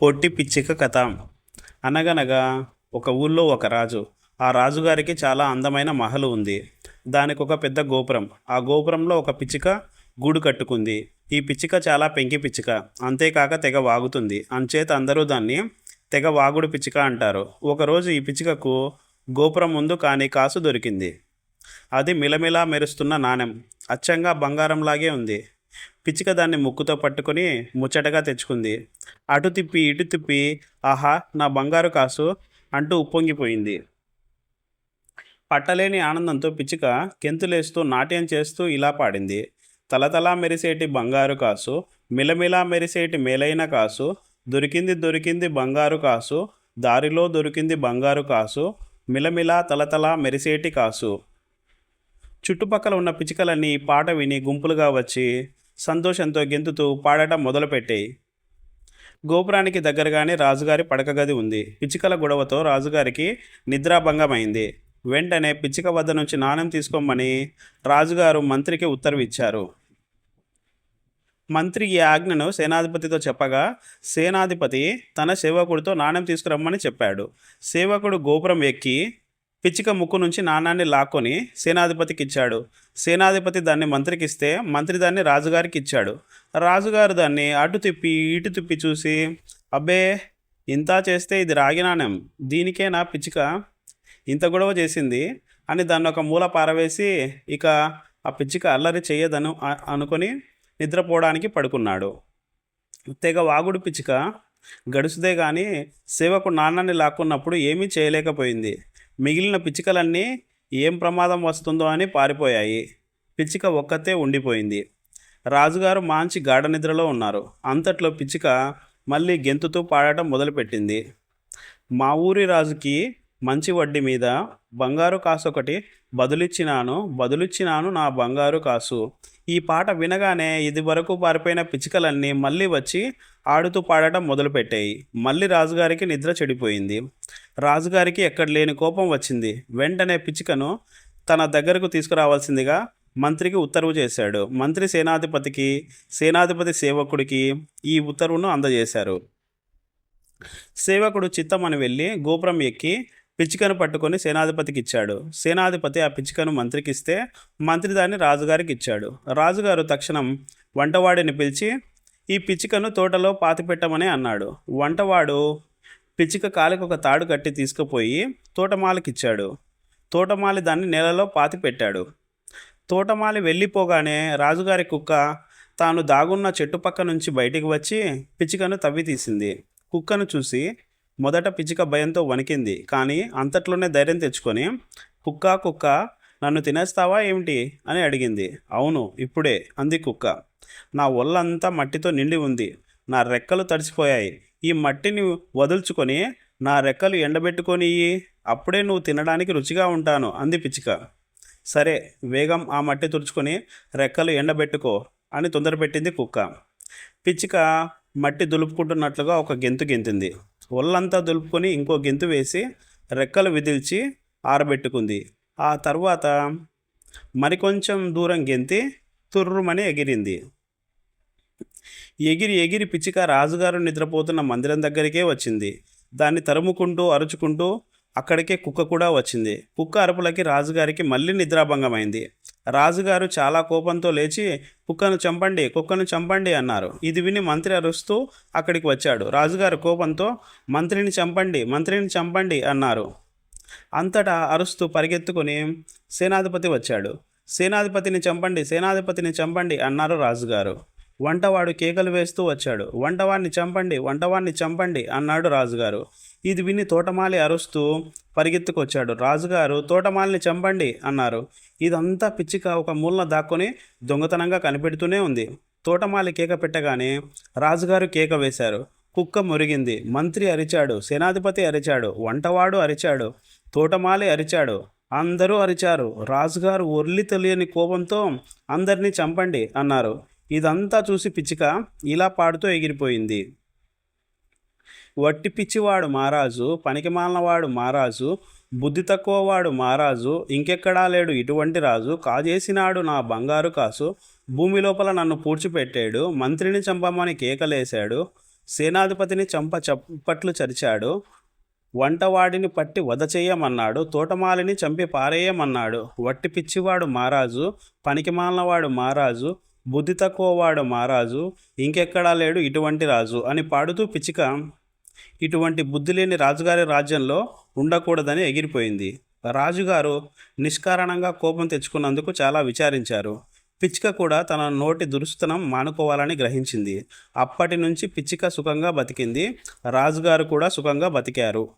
పొట్టి పిచ్చిక కథ. అనగనగా ఒక ఊళ్ళో ఒక రాజు. ఆ రాజుగారికి చాలా అందమైన మహలు ఉంది. దానికి ఒక పెద్ద గోపురం. ఆ గోపురంలో ఒక పిచ్చుక గూడు కట్టుకుంది. ఈ పిచ్చుక చాలా పెంకి పిచ్చుక. అంతేకాక తెగ వాగుతుంది. అంచేత అందరూ దాన్ని తెగ వాగుడు పిచ్చుక అంటారు. ఒకరోజు ఈ పిచ్చుకకు గోపురం ముందు కాని కాసు దొరికింది. అది మిలమిలా మెరుస్తున్న నాణెం. అచ్చంగా బంగారంలాగే ఉంది. పిచ్చుక దాన్ని ముక్కుతో పట్టుకొని ముచ్చటగా తెచ్చుకుంది. అటు తిప్పి ఇటు తిప్పి, ఆహా, నా బంగారు కాసు అంటూ ఉప్పొంగిపోయింది. పట్టలేని ఆనందంతో పిచ్చుక కెంతులేస్తూ నాట్యం చేస్తూ ఇలా పాడింది: తలతలా మెరిసేటి బంగారు కాసు, మిలమిలా మెరిసేటి మేలైన కాసు, దొరికింది దొరికింది బంగారు కాసు, దారిలో దొరికింది బంగారు కాసు, మిలమిలా తలతలా మెరిసేటి కాసు. చుట్టుపక్కల ఉన్న పిచ్చుకలన్నీ ఈ పాట విని గుంపులుగా వచ్చి సంతోషంతో గెంతుతూ పాడటం మొదలుపెట్టాయి. గోపురానికి దగ్గరగానే రాజుగారి పడక గది ఉంది. పిచ్చుకల గొడవతో రాజుగారికి నిద్రాభంగమైంది. వెంటనే పిచ్చుక వద్ద నుంచి నాణెం తీసుకోమని రాజుగారు మంత్రికి ఉత్తర్వు ఇచ్చారు. మంత్రి ఈ ఆజ్ఞను సేనాధిపతితో చెప్పగా సేనాధిపతి తన సేవకుడితో నాణెం తీసుకురమ్మని చెప్పాడు. సేవకుడు గోపురం ఎక్కి పిచ్చుక ముక్కు నుంచి నాణాన్ని లాక్కొని సేనాధిపతికి ఇచ్చాడు. సేనాధిపతి దాన్ని మంత్రికి ఇస్తే మంత్రి దాన్ని రాజుగారికి ఇచ్చాడు. రాజుగారు దాన్ని అటు తిప్పి ఇటు తిప్పి చూసి, అబ్బే, ఇంత చేస్తే ఇది రాగి నాణెం, దీనికే నా పిచ్చుక ఇంత గొడవ చేసింది అని దాన్ని ఒక మూల పారవేసి ఇక ఆ పిచ్చుక అల్లరి చెయ్యదను అనుకొని నిద్రపోవడానికి పడుకున్నాడు. తెగ వాగుడు పిచ్చుక గడుసుదే కానీ సేవకు నాణాన్ని లాక్కున్నప్పుడు ఏమీ చేయలేకపోయింది. మిగిలిన పిచ్చుకలన్నీ ఏం ప్రమాదం వస్తుందో అని పారిపోయాయి. పిచ్చుక ఒక్కతే ఉండిపోయింది. రాజుగారు మంచి గాఢ నిద్రలో ఉన్నారు. అంతట్లో పిచ్చుక మళ్ళీ గెంతుతూ పాడటం మొదలుపెట్టింది: మా ఊరి రాజుకి మంచి వడ్డీ మీద బంగారు కాసు ఒకటి బదులిచ్చినాను నా బంగారు కాసు. ఈ పాట వినగానే ఇది వరకు పారిపోయిన పిచ్చుకలన్నీ మళ్ళీ వచ్చి ఆడుతూ పాడటం మొదలుపెట్టాయి. మళ్ళీ రాజుగారికి నిద్ర చెడిపోయింది. రాజుగారికి ఎక్కడ లేని కోపం వచ్చింది. వెంటనే పిచ్చుకను తన దగ్గరకు తీసుకురావాల్సిందిగా మంత్రికి ఉత్తర్వు చేశాడు. మంత్రి సేనాధిపతికి, సేనాధిపతి సేవకుడికి ఈ ఉత్తర్వును అందజేశారు. సేవకుడు చిత్తమని వెళ్ళి గోపురం ఎక్కి పిచ్చుకను పట్టుకొని సేనాధిపతికి ఇచ్చాడు. సేనాధిపతి ఆ పిచ్చుకను మంత్రికి ఇస్తే మంత్రి దాన్ని రాజుగారికి ఇచ్చాడు. రాజుగారు తక్షణం వంటవాడిని పిలిచి ఈ పిచ్చుకను తోటలో పాతిపెట్టమని అన్నాడు. వంటవాడు పిచ్చుక కాలికి ఒక తాడు కట్టి తీసుకుపోయి తోటమాలికిచ్చాడు. తోటమాలి దాన్ని నేలలో పాతిపెట్టాడు. తోటమాలి వెళ్ళిపోగానే రాజుగారి కుక్క తాను దాగున్న చెట్టు పక్క నుంచి బయటికి వచ్చి పిచ్చుకను తవ్వి తీసింది. కుక్కను చూసి మొదట పిచ్చుక భయంతో వణికింది. కానీ అంతట్లోనే ధైర్యం తెచ్చుకొని, కుక్క, నన్ను తినేస్తావా ఏమిటి అని అడిగింది. అవును, ఇప్పుడే అంది కుక్క. నా ఒళ్ళంతా మట్టితో నిండి ఉంది. నా రెక్కలు తడిసిపోయాయి. ఈ మట్టిని వదుల్చుకొని నా రెక్కలు ఎండబెట్టుకొని అప్పుడే నువ్వు తినడానికి రుచిగా ఉంటాను అంది పిచ్చుక. సరే, వేగం ఆ మట్టి తుడుచుకొని రెక్కలు ఎండబెట్టుకో అని తొందరపెట్టింది కుక్క. పిచ్చుక మట్టి దులుపుకుంటున్నట్లుగా ఒక గెంతు గెంతింది. ఒళ్ళంతా దులుపుకొని ఇంకో గెంతు వేసి రెక్కలు విదిల్చి ఆరబెట్టుకుంది. ఆ తర్వాత మరికొంచెం దూరం గెంతి తుర్రుమని ఎగిరింది. ఎగిరి ఎగిరి పిచ్చుక రాజుగారు నిద్రపోతున్న మందిరం దగ్గరికే వచ్చింది. దాన్ని తరుముకుంటూ అరుచుకుంటూ అక్కడికే కుక్క కూడా వచ్చింది. కుక్క అరుపులకి రాజుగారికి మళ్ళీ నిద్రాభంగమైంది. రాజుగారు చాలా కోపంతో లేచి కుక్కను చంపండి అన్నారు. ఇది విని మంత్రి అరుస్తూ అక్కడికి వచ్చాడు. రాజుగారు కోపంతో మంత్రిని చంపండి అన్నారు. అంతటా అరుస్తూ పరిగెత్తుకొని సేనాధిపతి వచ్చాడు. సేనాధిపతిని చంపండి అన్నారు రాజుగారు. వంటవాడు కేకలు వేస్తూ వచ్చాడు. వంటవాణ్ణి చంపండి అన్నాడు రాజుగారు. ఇది విని తోటమాలి అరుస్తూ పరిగెత్తుకొచ్చాడు. రాజుగారు తోటమాలిని చంపండి అన్నారు. ఇదంతా పిచ్చుక ఒక మూలన దాక్కొని దొంగతనంగా కనిపెడుతూనే ఉంది. తోటమాలి కేక పెట్టగానే రాజుగారు కేక వేశారు. కుక్క మురిగింది. మంత్రి అరిచాడు. సేనాధిపతి అరిచాడు. వంటవాడు అరిచాడు. తోటమాలి అరిచాడు. అందరూ అరిచారు. రాజుగారు ఒర్లి తెలియని కోపంతో అందరినీ చంపండి అన్నారు. ఇదంతా చూసి పిచ్చుక ఇలా పాడుతూ ఎగిరిపోయింది: వట్టి పిచ్చివాడు మారాజు, పనికిమాలినవాడు మారాజు, బుద్ధి తక్కువవాడు మారాజు, ఇంకెక్కడా లేడు ఇటువంటి రాజు, కాజేసినాడు నా బంగారు కాసు, భూమి లోపల నన్ను పూడ్చిపెట్టాడు, మంత్రిని చంపమని కేకలేశాడు, సేనాధిపతిని చప్పట్లు చరిచాడు. వంటవాడిని పట్టి వధ చెయ్యమన్నాడు. తోటమాలిని చంపి పారేయమన్నాడు. వట్టి పిచ్చివాడు మారాజు, పనికిమాలినవాడు మారాజు, బుద్ధి తక్కువవాడు మారాజు, ఇంకెక్కడా లేడు ఇటువంటి రాజు అని పాడుతూ పిచ్చిక ఇటువంటి బుద్ధి లేని రాజుగారి రాజ్యంలో ఉండకూడదని ఎగిరిపోయింది. రాజుగారు నిష్కారణంగా కోపం తెచ్చుకున్నందుకు చాలా విచారించారు. పిచ్చిక కూడా తన నోటి దురుస్తనం మానుకోవాలని గ్రహించింది. అప్పటి నుంచి పిచ్చిక సుఖంగా బతికింది. రాజుగారు కూడా సుఖంగా బతికారు.